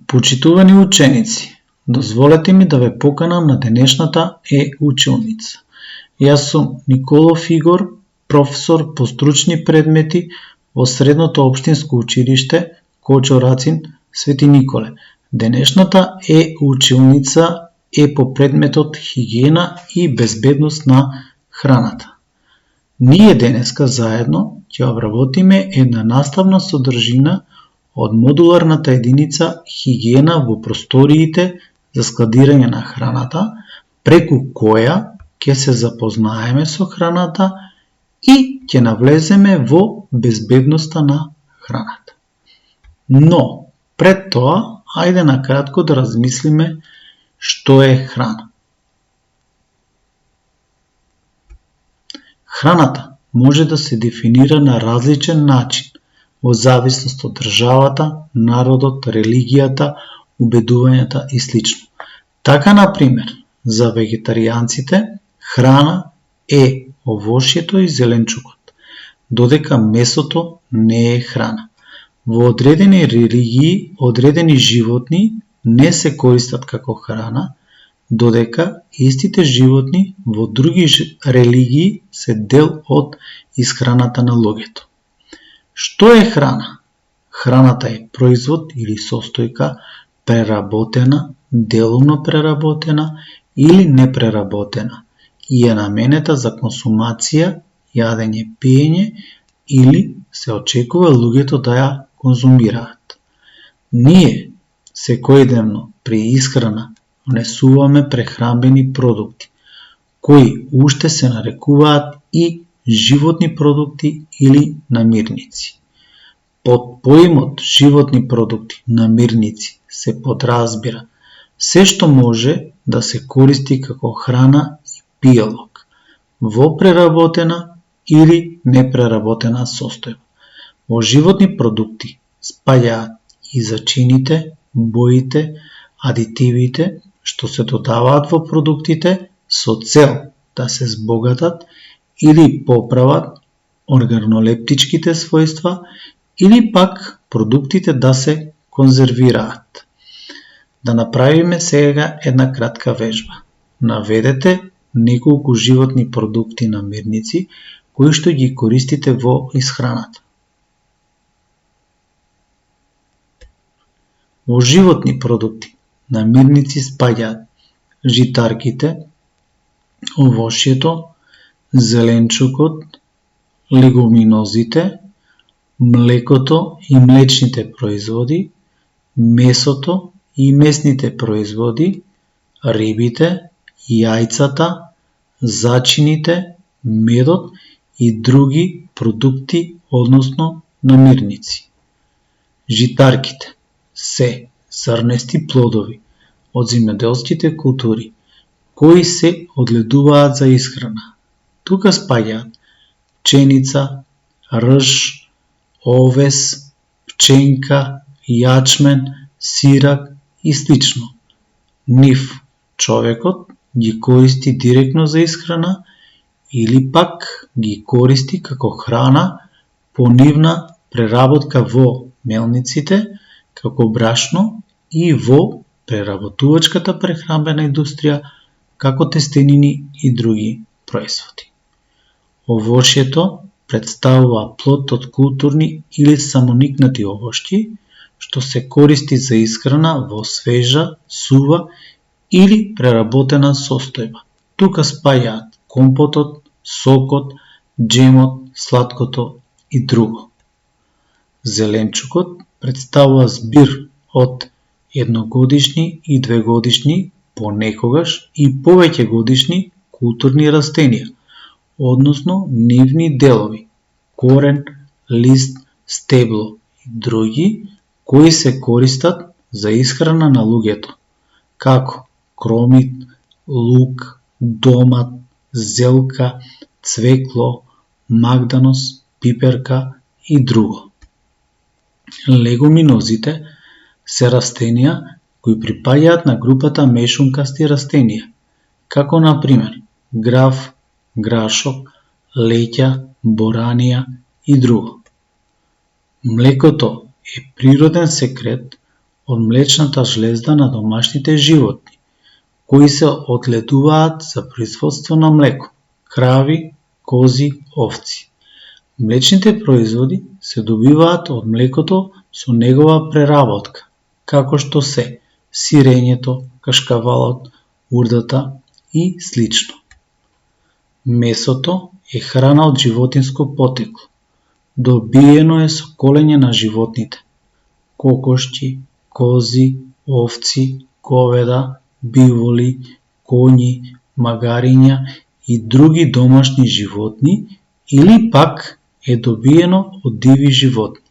Почитувани ученици, дозволете ми да ве поканам на денешната училница. Јас сум Николов Игор, професор по стручни предмети во Средното општинско училиште Кочо Рацин Свети Николе. Денешната училница е по предметот хигиена и безбедност на храната. Ние денеска заедно ќе обработиме една наставна содржина од модуларната единица хигиена во просториите за складирање на храната, преку која ќе се запознаеме со храната и ќе навлеземе во безбедноста на храната. Но, пред тоа, ајде накратко да размислиме што е храна. Храната може да се дефинира на различен начин, во зависност од државата, народот, религијата, убедувањата и слично. Така, например, за вегетаријанците, храна е овошјето и зеленчукот, додека месото не е храна. Во одредени религии, одредени животни не се користат како храна, додека истите животни во други религии се дел од исхраната на луѓето. Што е храна? Храната е производ или состојка преработена, делумно преработена или непреработена и е наменета за консумација, јадење, пиење или се очекува луѓето да ја конзумираат. Ние секојдневно при исхрана внесуваме прехранбени продукти, кои уште се нарекуваат и животни продукти или намирници. Под поимот животни продукти, намирници се подразбира се што може да се користи како храна и пијалок во преработена или непреработена состојба. Во животни продукти спаѓаат и зачините, боите, адитивите што се додаваат во продуктите со цел да се збогатат или поправат органолептичките својства или пак продуктите да се конзервираат. Да направиме сега една кратка вежба. Наведете неколку животни продукти намирници кои што ги користите во исхраната. Во животни продукти намирници спаѓаат житарките, овошјето, зеленчукот, легуминозите, млекото и млечните производи, месото и месните производи, рибите, јајцата, зачините, медот и други продукти, односно намирници. Житарките се зрнести плодови од земјоделските култури, кои се одледуваат за исхрана. Тука спаѓаат пченица, рж, овес, пченка, јачмен, сирак и слично. Нив човекот ги користи директно за исхрана или пак ги користи како храна по нивна преработка во мелниците, како брашно и во преработувачката прехранбена индустрија, како тестенини и други производи. Овошјето представува плод од културни или самоникнати овошји, што се користи за исхрана во свежа, сува или преработена состојба. Тука спаѓаат компотот, сокот, джемот, сладкото и друго. Зеленчукот представува збир од едногодишни и двегодишни, понекогаш и повеќе годишни културни растенија, односно нивни делови, корен, лист, стебло и други, кои се користат за исхрана на луѓето, како кромит, лук, домат, зелка, цвекло, магданос, пиперка и друго. Легуминозите се растенија кои припаѓаат на групата мешункасти растенија, како например граф, грашок, леќа, боранија и друго. Млекото е природен секрет од млечната жлезда на домашните животни, кои се одледуваат за производство на млеко, крави, кози, овци. Млечните производи се добиваат од млекото со негова преработка, како што се сирењето, кашкавалот, урдата и слично. Месото е храна од животинско потекло. Добиено е со колење на животните, кокошки, кози, овци, говеда, биволи, коњи, магариња и други домашни животни или пак е добиено од диви животни.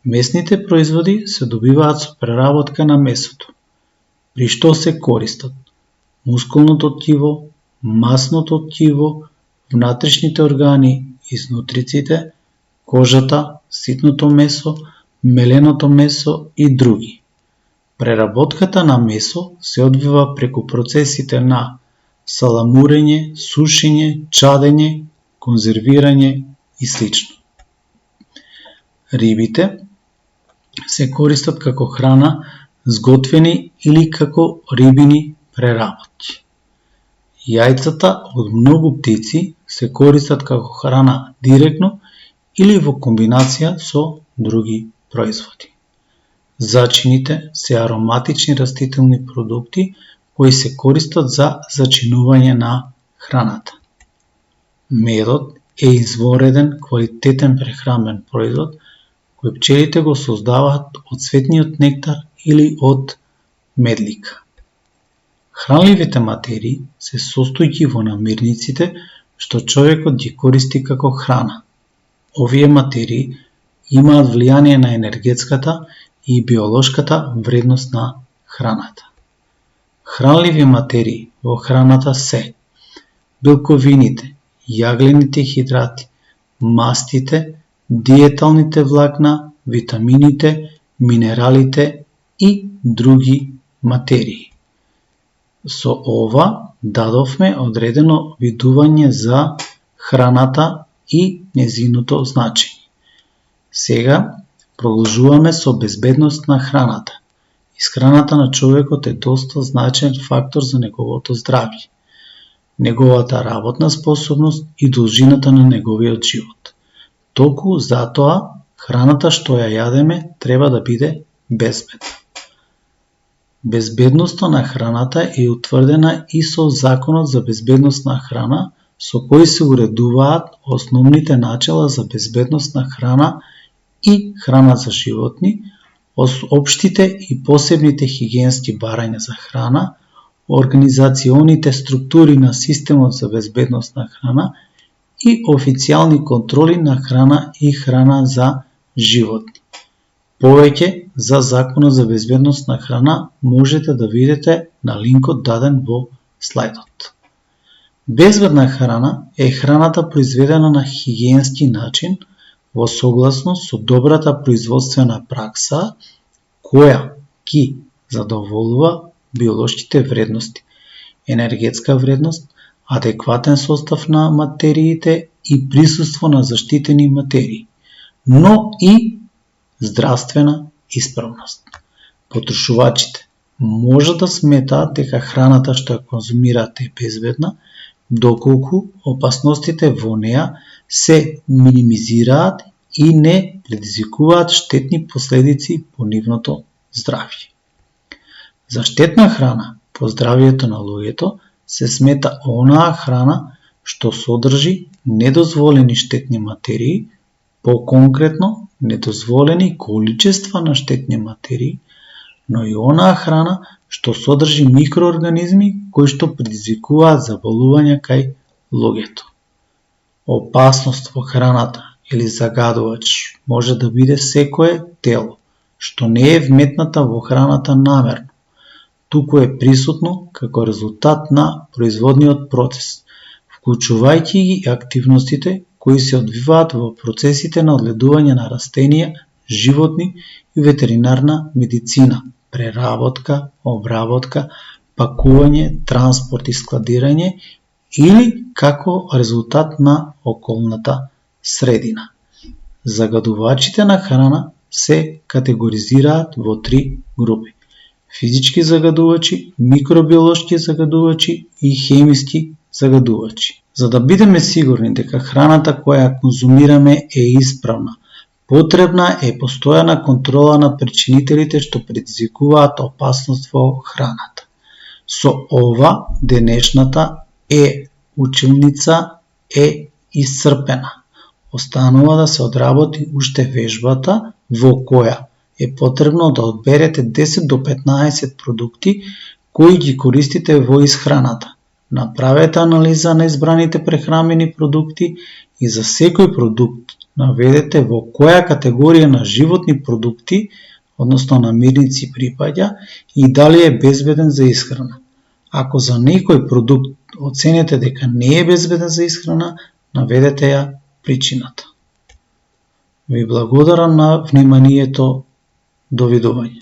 Месните производи се добиваат со преработка на месото, при што се користат мускулното ткиво, масното ткиво, внатрешните органи, изнутриците, кожата, ситното месо, меленото месо и други. Преработката на месо се одвива преку процесите на саламурење, сушење, чадење, конзервирање и слично. Рибите се користат како храна сготвени или како рибини преработки. Јајцата од многу птици се користат како храна директно или во комбинација со други производи. Зачините се ароматични растителни продукти кои се користат за зачинување на храната. Медот е извореден квалитетен прехранбен производ кој пчелите го создаваат од цветниот нектар или од медлика. Хранливите материи се состојки во намирниците што човекот ги користи како храна. Овие материи имаат влијание на енергетската и биолошката вредност на храната. Хранливи материи во храната се белковините, јаглените хидрати, мастите, диеталните влакна, витамините, минералите и други материи. Со ова дадовме одредено видување за храната и незиното значење. Сега продолжуваме со безбедност на храната. Исхраната на човекот е доста значен фактор за неговото здравје, неговата работна способност и должината на неговиот живот. Толку затоа храната што ја јадеме треба да биде безбедна. Безбедноста на храната е утврдена и со Законот за безбедност на храна, со кој се уредуваат основните начела за безбедност на храна и храна за животни, општите и посебните хигиенски барања за храна, организационите структури на системот за безбедност на храна и официјални контроли на храна и храна за животни. Повеќе за Законот за безбедност на храна можете да видите на линкот даден во слайдот. Безбедна храна е храната произведена на хигиенски начин во согласност со добрата производствена пракса која ги задоволува биолошките вредности, енергетска вредност, адекватен состав на материите и присуство на заштитени материи, но и здравствена исправност. Потрошувачите може да сметаат дека храната што ја конзумираат е безбедна, доколку опасностите во неа се минимизираат и не предизвикуваат штетни последици по нивното здравје. За штетна храна по здравјето на луѓето се смета онаа храна што содржи недозволени штетни материи, по-конкретно недозволени количества на штетни материи, но и онаа храна што содржи микроорганизми кои што предизвикуваат заболувања кај луѓето. Опасност во храната или загадувач може да биде секое тело што не е вметната во храната намерно, туку е присутно како резултат на производниот процес, вклучувајќи ги активностите кои се одвиваат во процесите на одледување на растенија, животни и ветеринарна медицина, преработка, обработка, пакување, транспорт и складирање или како резултат на околната средина. Загадувачите на храна се категоризираат во 3 групи: физички загадувачи, микробиолошки загадувачи и хемиски загадувачи. За да бидеме сигурни дека храната која конзумираме е исправна, потребна е постојана контрола на причинителите што предизвикуваат опасност во храната. Со ова, денешната училница е исцрпена. Останува да се одработи уште вежбата во која е потребно да одберете 10 до 15 продукти кои ги користите во исхраната. Направете анализа на избраните прехранбени продукти и за секој продукт наведете во која категорија на животни продукти, односно намирници припаѓа и дали е безбеден за исхрана. Ако за некој продукт оцените дека не е безбеден за исхрана, наведете ја причината. Ви благодарам на вниманието. Довидување.